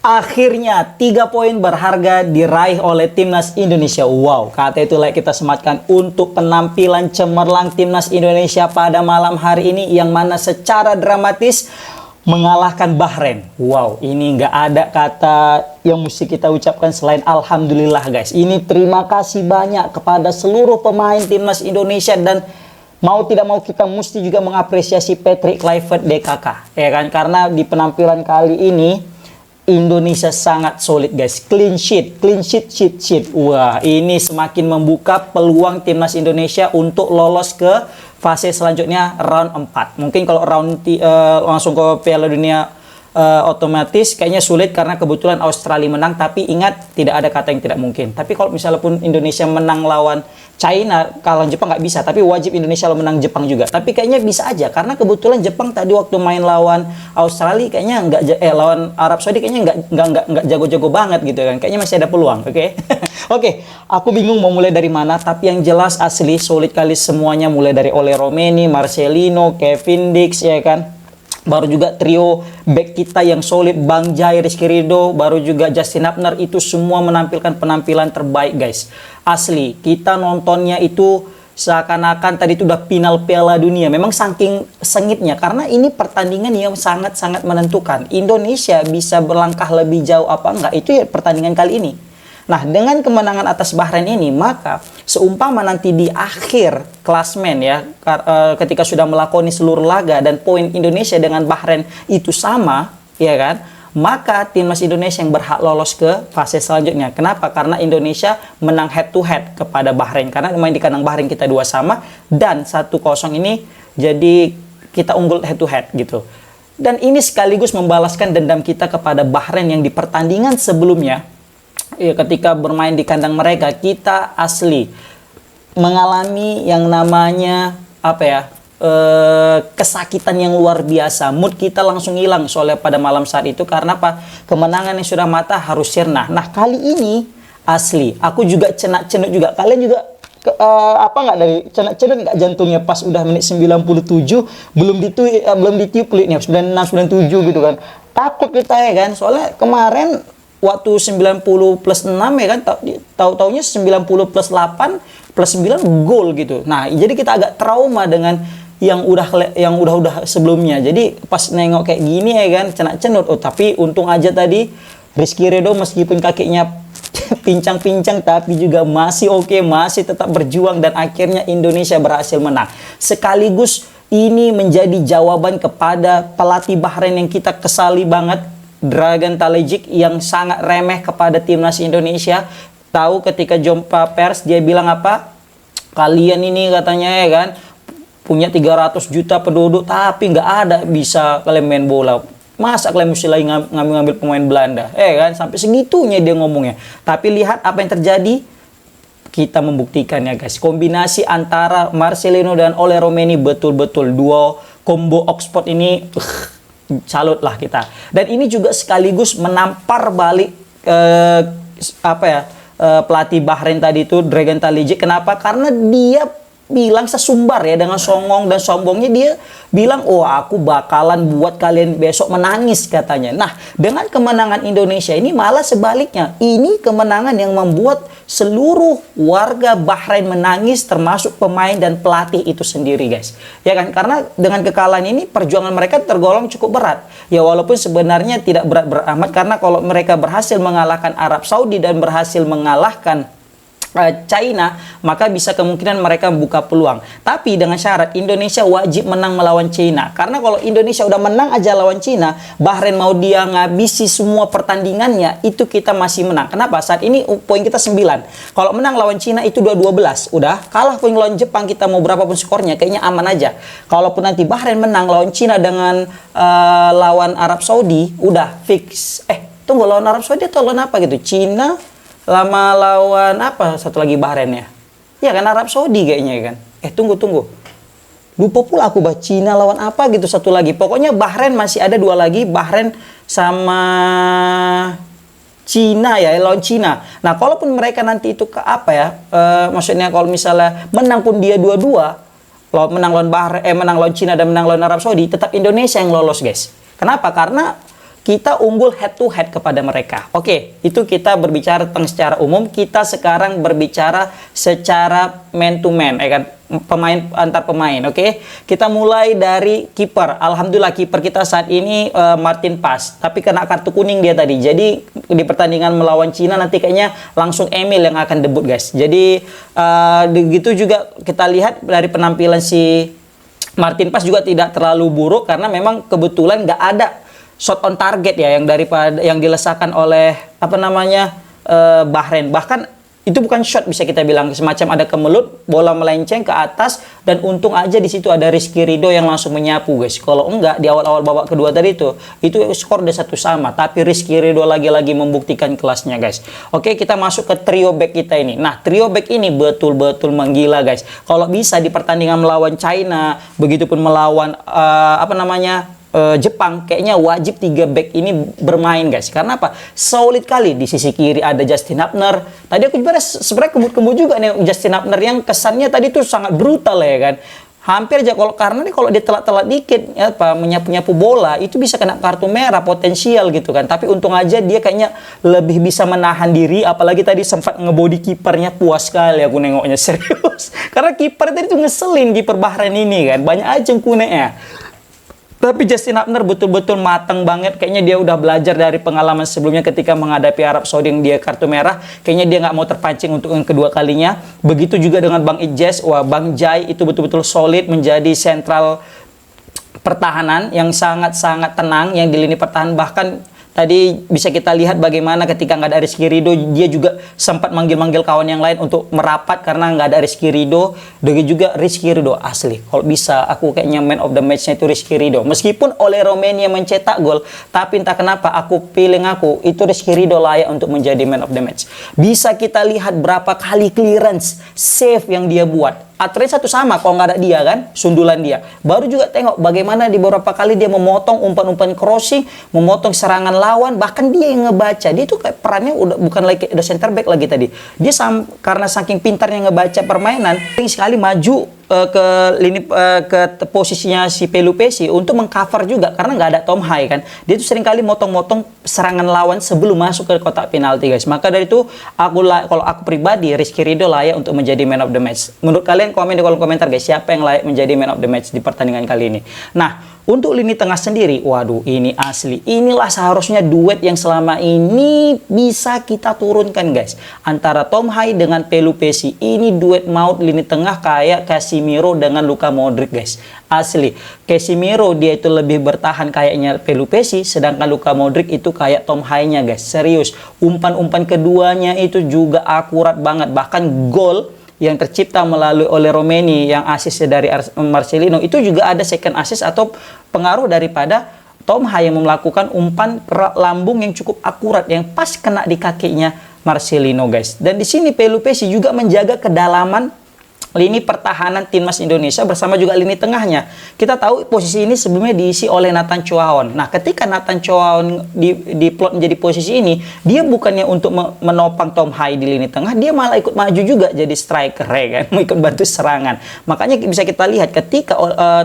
Akhirnya 3 poin berharga diraih oleh timnas Indonesia. Wow, kata itu kita sematkan untuk penampilan cemerlang timnas Indonesia pada malam hari ini yang mana secara dramatis mengalahkan Bahrain. Wow, ini nggak ada kata yang mesti kita ucapkan selain alhamdulillah guys. Ini terima kasih banyak kepada seluruh pemain timnas Indonesia dan mau tidak mau kita mesti juga mengapresiasi Patrick Kluivert DKK, ya kan? Karena di penampilan kali ini Indonesia sangat solid guys, clean sheet. Wah, ini semakin membuka peluang timnas Indonesia untuk lolos ke fase selanjutnya round 4. Mungkin kalau langsung ke Piala Dunia otomatis kayaknya sulit karena kebetulan Australia menang, tapi ingat tidak ada kata yang tidak mungkin. Tapi kalau misalnya pun Indonesia menang lawan China, kalau Jepang nggak bisa, tapi wajib Indonesia menang Jepang juga. Tapi kayaknya bisa aja karena kebetulan Jepang tadi waktu main lawan Australia kayaknya lawan Arab Saudi kayaknya nggak jago-jago banget gitu kan. Kayaknya masih ada peluang, oke? Oke, aku bingung mau mulai dari mana, tapi yang jelas asli solid kali semuanya, mulai dari Ole Romeni, Marcelino, Kevin Dix, ya kan? Baru juga trio back kita yang solid, Bang Jai, Rizky Ridho, baru juga Justin Hubner, itu semua menampilkan penampilan terbaik guys. Asli, kita nontonnya itu seakan-akan tadi itu udah final Piala Dunia. Memang saking sengitnya, karena ini pertandingan yang sangat-sangat menentukan. Indonesia bisa berlangkah lebih jauh apa enggak, itu ya pertandingan kali ini. Nah, dengan kemenangan atas Bahrain ini, maka seumpama nanti di akhir klasmen ya, ketika sudah melakoni seluruh laga dan poin Indonesia dengan Bahrain itu sama, ya kan? Maka timnas Indonesia yang berhak lolos ke fase selanjutnya. Kenapa? Karena Indonesia menang head to head kepada Bahrain. Karena main di kandang Bahrain kita 2 sama dan 1-0 ini jadi kita unggul head to head gitu. Dan ini sekaligus membalaskan dendam kita kepada Bahrain yang di pertandingan sebelumnya, ya, ketika bermain di kandang mereka, kita asli mengalami yang namanya apa ya, kesakitan yang luar biasa. Mood kita langsung hilang soalnya pada malam saat itu. Karena apa? Kemenangan yang sudah mata harus sirna. Nah, kali ini asli aku juga cenak-cenut juga. Kalian juga apa nggak dari cenak-cenut nggak jantungnya pas udah menit 97 belum ditiup pelitnya 96 97 gitu kan. Takut kita ya kan. Soalnya kemarin waktu 90+6 ya kan, tahu-taunya 90+8 plus 9 gol gitu. Nah, jadi kita agak trauma dengan yang udah sebelumnya. Jadi pas nengok kayak gini ya kan, cenak-cenut. Oh, tapi untung aja tadi Rizky Ridho meskipun kakinya pincang-pincang tapi juga masih oke, masih tetap berjuang dan akhirnya Indonesia berhasil menang. Sekaligus ini menjadi jawaban kepada pelatih Bahrain yang kita kesali banget, Dragan Talejik, yang sangat remeh kepada timnas Indonesia. Tahu ketika jumpa pers dia bilang apa? Kalian ini katanya ya kan punya 300 juta penduduk tapi nggak ada bisa kalian main bola. Masa kalian mesti lagi ngambil pemain Belanda? Kan sampai segitunya dia ngomongnya. Tapi lihat apa yang terjadi. Kita membuktikan ya guys. Kombinasi antara Marcelino dan Ole Romeni betul-betul duo combo Oxford ini salut lah kita. Dan ini juga sekaligus menampar balik pelatih Bahrain tadi itu, Dragan Talejik. Kenapa? Karena dia bilang sesumbar ya dengan songong dan sombongnya, dia bilang, oh aku bakalan buat kalian besok menangis katanya. Nah, dengan kemenangan Indonesia ini malah sebaliknya. Ini kemenangan yang membuat seluruh warga Bahrain menangis, termasuk pemain dan pelatih itu sendiri guys. Ya kan? Karena dengan kekalahan ini perjuangan mereka tergolong cukup berat. Ya walaupun sebenarnya tidak berat-berat amat, karena kalau mereka berhasil mengalahkan Arab Saudi dan berhasil mengalahkan China, maka bisa kemungkinan mereka membuka peluang. Tapi dengan syarat Indonesia wajib menang melawan China. Karena kalau Indonesia udah menang aja lawan China, Bahrain mau dia ngabisi semua pertandingannya, itu kita masih menang. Kenapa? Saat ini poin kita 9. Kalau menang lawan China itu 12. Udah kalah poin lawan Jepang, kita mau berapapun skornya kayaknya aman aja. Kalaupun nanti Bahrain menang lawan China dengan lawan Arab Saudi, udah fix. Tunggu, lawan Arab Saudi atau lawan apa gitu? China lama lawan apa satu lagi Bahrain ya? Ya kan Arab Saudi kayaknya kan. Tunggu. Lupa pula aku, Cina lawan apa gitu satu lagi. Pokoknya Bahrain masih ada 2 lagi, Bahrain sama Cina ya, lawan Cina. Nah, kalaupun mereka nanti itu ke apa ya? Maksudnya kalau misalnya menang pun dia 2-2, menang lawan Bahrain, menang lawan Cina dan menang lawan Arab Saudi, tetap Indonesia yang lolos, guys. Kenapa? Karena kita unggul head to head kepada mereka. Oke, itu kita berbicara tentang secara umum. Kita sekarang berbicara secara man to man, ya kan? Pemain antar pemain. Oke, kita mulai dari kiper. Alhamdulillah kiper kita saat ini Martin Pas, tapi kena kartu kuning dia tadi. Jadi di pertandingan melawan Cina nanti kayaknya langsung Emil yang akan debut, guys. Jadi begitu juga kita lihat dari penampilan si Martin Pas juga tidak terlalu buruk, karena memang kebetulan nggak ada shot on target ya yang dilesakan oleh Bahrain. Bahkan itu bukan shot, bisa kita bilang semacam ada kemelut, bola melenceng ke atas, dan untung aja di situ ada Rizky Ridho yang langsung menyapu, guys. Kalau enggak di awal-awal babak kedua tadi itu skor udah 1-1, tapi Rizky Ridho lagi-lagi membuktikan kelasnya, guys. Oke, kita masuk ke trio back kita ini. Nah, trio back ini betul-betul menggila, guys. Kalau bisa di pertandingan melawan China, begitupun melawan Jepang, kayaknya wajib 3 back ini bermain, guys. Karena apa? Solid kali. Di sisi kiri ada Justin Hubner. Tadi aku sebenarnya kebut-kebut juga nih Justin Hubner, yang kesannya tadi tuh sangat brutal ya kan. Hampir aja karena kalau dia telat-telat dikit ya, menyapu-nyapu bola itu bisa kena kartu merah potensial gitu kan. Tapi untung aja dia kayaknya lebih bisa menahan diri, apalagi tadi sempat ngebody kipernya. Puas sekali aku nengoknya, serius. Karena kiper tadi tuh ngeselin, kiper Bahrain ini kan. Banyak aja kuneknya. Tapi Justin Hubner betul-betul matang banget. Kayaknya dia udah belajar dari pengalaman sebelumnya ketika menghadapi Arab Saudi yang dia kartu merah. Kayaknya dia nggak mau terpancing untuk yang kedua kalinya. Begitu juga dengan Bang Ijaz. Wah, Bang Jai itu betul-betul solid menjadi sentral pertahanan yang sangat-sangat tenang yang di lini pertahanan. Bahkan tadi bisa kita lihat bagaimana ketika nggak ada Rizky Ridho, dia juga sempat manggil-manggil kawan yang lain untuk merapat karena nggak ada Rizky Ridho. Dan juga Rizky Ridho asli. Kalau bisa, aku kayaknya man of the match-nya itu Rizky Ridho. Meskipun oleh Romania mencetak gol, tapi entah kenapa itu Rizky Ridho layak untuk menjadi man of the match. Bisa kita lihat berapa kali clearance, save yang dia buat. Atrenya satu sama kalau nggak ada dia kan, sundulan dia. Baru juga tengok bagaimana di beberapa kali dia memotong umpan-umpan crossing, memotong serangan lawan, bahkan dia yang ngebaca. Dia itu kayak perannya bukan lagi udah center back lagi tadi. Dia karena saking pintarnya ngebaca permainan, sering sekali maju ke posisinya si Pelupesi untuk mengcover juga, karena nggak ada Tom Hai kan. Dia tuh sering kali motong-motong serangan lawan sebelum masuk ke kotak penalti, guys. Maka dari itu kalau aku pribadi, Rizky Ridho layak untuk menjadi man of the match. Menurut kalian komen di kolom komentar, guys, siapa yang layak menjadi man of the match di pertandingan kali ini. Nah, untuk lini tengah sendiri, waduh, ini asli. Inilah seharusnya duet yang selama ini bisa kita turunkan, guys. Antara Tom Hai dengan Pelupesi. Ini duet maut lini tengah kayak Casemiro dengan Luka Modric, guys. Asli. Casemiro dia itu lebih bertahan kayaknya Pelupesi, sedangkan Luka Modric itu kayak Tom Hai-nya, guys. Serius. Umpan-umpan keduanya itu juga akurat banget. Bahkan gol yang tercipta oleh Romeni yang asisnya dari Marcelino itu juga ada second assist atau pengaruh daripada Tom Hai yang melakukan umpan lambung yang cukup akurat yang pas kena di kakinya Marcelino, guys. Dan di sini Pelupesi juga menjaga kedalaman lini pertahanan timnas Indonesia bersama juga lini tengahnya. Kita tahu posisi ini sebelumnya diisi oleh Nathan Choaon. Nah, ketika Nathan Choaon diplot menjadi posisi ini, dia bukannya untuk menopang Tom Hai di lini tengah, dia malah ikut maju juga jadi striker, ya kan, mau ikut bantu serangan. Makanya bisa kita lihat ketika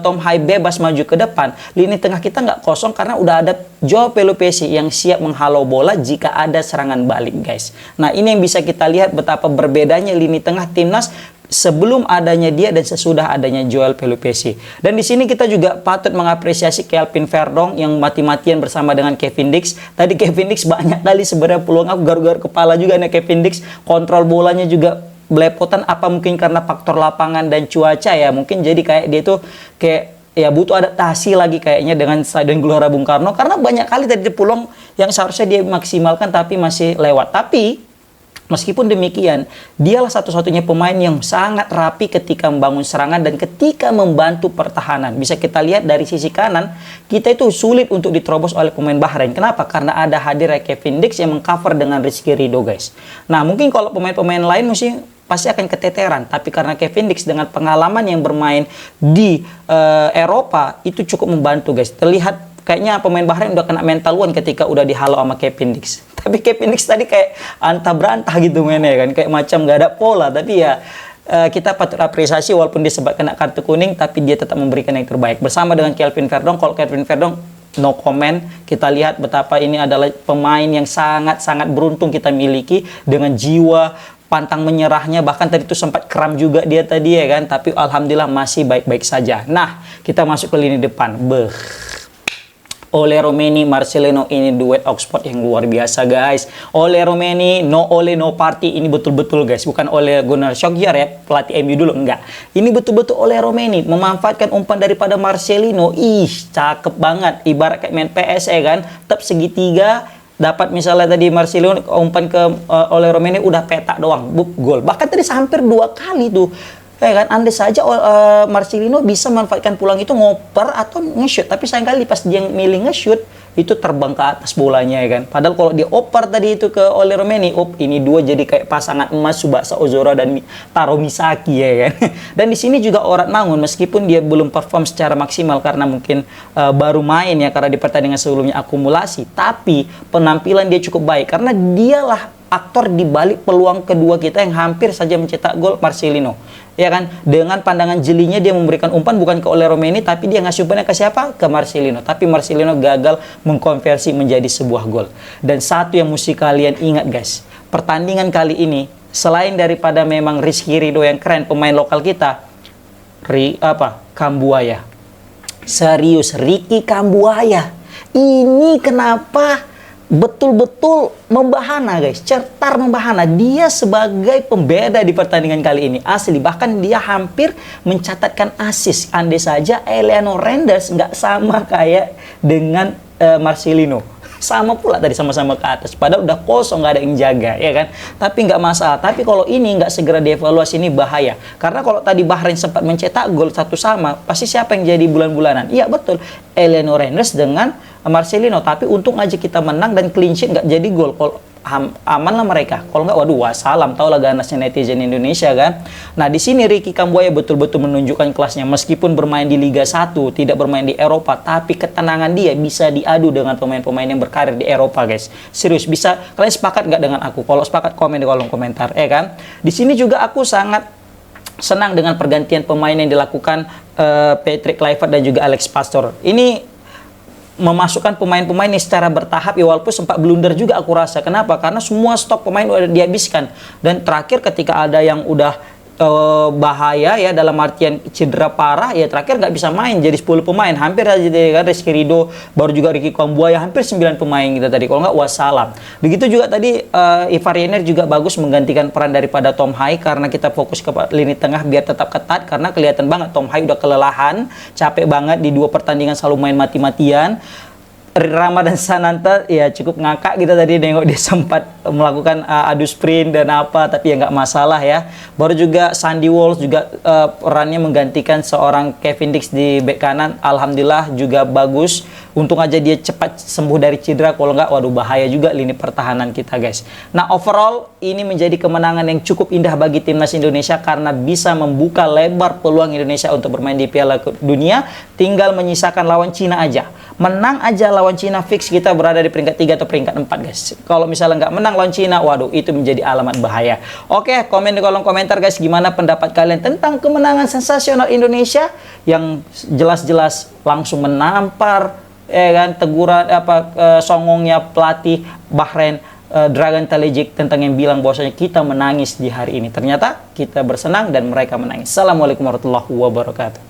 Tom Hai bebas maju ke depan, lini tengah kita nggak kosong karena udah ada Joao Pelupesi yang siap menghalau bola jika ada serangan balik, guys. Nah, ini yang bisa kita lihat betapa berbedanya lini tengah timnas sebelum adanya dia dan sesudah adanya Joao Pelupesi. Dan di sini kita juga patut mengapresiasi Kelvin Verdong yang mati-matian bersama dengan Kevin Dix. Tadi Kevin Dix banyak kali sebenarnya peluang, aku garuk-garuk kepala juga nih Kevin Dix. Kontrol bolanya juga belepotan, apa mungkin karena faktor lapangan dan cuaca ya. Mungkin jadi kayak dia tuh kayak ya butuh adaptasi lagi kayaknya dengan Stadion Gelora Bung Karno, karena banyak kali tadi peluang yang seharusnya dia maksimalkan tapi masih lewat. Tapi meskipun demikian, dialah satu-satunya pemain yang sangat rapi ketika membangun serangan dan ketika membantu pertahanan. Bisa kita lihat dari sisi kanan, kita itu sulit untuk diterobos oleh pemain Bahrain. Kenapa? Karena ada hadirnya Kevin Dix yang mengcover dengan Rizky Ridho, guys. Nah, mungkin kalau pemain-pemain lain pasti akan keteteran. Tapi karena Kevin Dix dengan pengalaman yang bermain di Eropa, itu cukup membantu, guys. Terlihat kayaknya pemain Bahrain udah kena mental one ketika udah dihalau sama Kevin Dix. Tapi Kevin Dix tadi kayak antah berantah gitu mainnya kan, kayak macam gak ada pola. Tapi ya kita patut apresiasi walaupun dia sempat kena kartu kuning, tapi dia tetap memberikan yang terbaik bersama dengan Kelvin Verdong. Kalau Kelvin Verdong no comment. Kita lihat betapa ini adalah pemain yang sangat-sangat beruntung kita miliki dengan jiwa pantang menyerahnya, bahkan tadi itu sempat kram juga dia tadi ya kan, tapi alhamdulillah masih baik-baik saja. Nah, kita masuk ke lini depan. Ole Romeni, Marcelino, ini duet Oxford yang luar biasa guys. Ole Romeni, no Ole no party, ini betul-betul guys, bukan Ole Gunnar Solskjaer ya, pelatih MU dulu, enggak. Ini betul-betul Ole Romeni memanfaatkan umpan daripada Marcelino. Cakep banget, ibarat kayak main PS ya kan, tep segitiga. Dapat misalnya tadi Marcelino umpan ke Ole Romeni, udah petak doang, gol. Bahkan tadi hampir 2 kali tuh. Ya kan, andai saja Marcelino bisa memanfaatkan peluang itu ngoper atau nge-shoot, tapi sayangkali pas dia milih nge-shoot itu terbang ke atas bolanya ya kan. Padahal kalau dia oper tadi itu ke Ole Romeni, ini dua jadi kayak pasangan emas Tsubasa Ozora dan Taro Misaki ya kan. Dan di sini juga Orat Mangun meskipun dia belum perform secara maksimal karena mungkin baru main ya, karena di pertandingan sebelumnya akumulasi, tapi penampilan dia cukup baik karena dialah aktor di balik peluang kedua kita yang hampir saja mencetak gol Marcelino. Ya kan, dengan pandangan jelinya dia memberikan umpan bukan ke Ole Romeni, tapi dia ngasih umpannya ke siapa? Ke Marcelino. Tapi Marcelino gagal mengkonversi menjadi sebuah gol. Dan satu yang mesti kalian ingat guys, pertandingan kali ini selain daripada memang Rizky Ridho yang keren, pemain lokal kita, Kambuaya. Serius, Ricky Kambuaya. Ini kenapa betul-betul membahana guys, cetar membahana. Dia sebagai pembeda di pertandingan kali ini asli, bahkan dia hampir mencatatkan assist. Andai saja Eleanor Renders nggak sama kayak dengan Marcelino, sama pula tadi sama-sama ke atas, padahal udah kosong, nggak ada yang jaga ya kan, tapi nggak masalah. Tapi kalau ini nggak segera dievaluasi ini bahaya, karena kalau tadi Bahrain sempat mencetak gol 1-1, pasti siapa yang jadi bulan-bulanan? Iya betul, Eleanor Renders dengan Marcelino, tapi untung aja kita menang dan clean sheet, nggak jadi gol. Kalau aman lah mereka, kalau nggak waduh wassalam, tau lah ganasnya netizen Indonesia kan. Nah di sini Ricky Kambuaya betul-betul menunjukkan kelasnya, meskipun bermain di Liga 1, tidak bermain di Eropa, tapi ketenangan dia bisa diadu dengan pemain-pemain yang berkarir di Eropa guys. Serius, bisa. Kalian sepakat nggak dengan aku? Kalau sepakat komen di kolom komentar ya kan. Di sini juga aku sangat senang dengan pergantian pemain yang dilakukan Patrick Kluivert dan juga Alex Pastoor. Ini memasukkan pemain-pemain ini secara bertahap ya, walaupun sempat blunder juga aku rasa. Kenapa? Karena semua stok pemain udah dihabiskan. Dan terakhir ketika ada yang udah bahaya ya, dalam artian cedera parah ya, terakhir nggak bisa main, jadi 10 pemain hampir aja kan. Rizky Ridho, baru juga Ricky Kambuaya, hampir 9 pemain kita tadi, kalau nggak wassalam. Begitu juga tadi Ivar Jenner juga bagus menggantikan peran daripada Tom Hai, karena kita fokus ke lini tengah biar tetap ketat, karena kelihatan banget Tom Hai udah kelelahan, capek banget di 2 pertandingan selalu main mati-matian. Ramadan Sananta ya cukup ngakak kita tadi nengok dia sempat melakukan adu sprint dan apa, tapi ya nggak masalah ya. Baru juga Sandy Walsh juga perannya menggantikan seorang Kevin Dix di bek kanan, alhamdulillah juga bagus. Untung aja dia cepat sembuh dari cedera, kalau nggak waduh bahaya juga lini pertahanan kita guys. Nah overall ini menjadi kemenangan yang cukup indah bagi timnas Indonesia karena bisa membuka lebar peluang Indonesia untuk bermain di Piala Dunia. Tinggal menyisakan lawan Cina aja. Menang aja lawan Cina, fix kita berada di peringkat 3 atau peringkat 4 guys. Kalau misalnya nggak menang lawan Cina, waduh itu menjadi alamat bahaya. Oke, komen di kolom komentar guys, gimana pendapat kalian tentang kemenangan sensasional Indonesia yang jelas-jelas langsung menampar kan teguran songongnya pelatih Bahrain Dragan Talejik, tentang yang bilang bahwasanya kita menangis di hari ini. Ternyata kita bersenang dan mereka menangis. Assalamualaikum warahmatullahi wabarakatuh.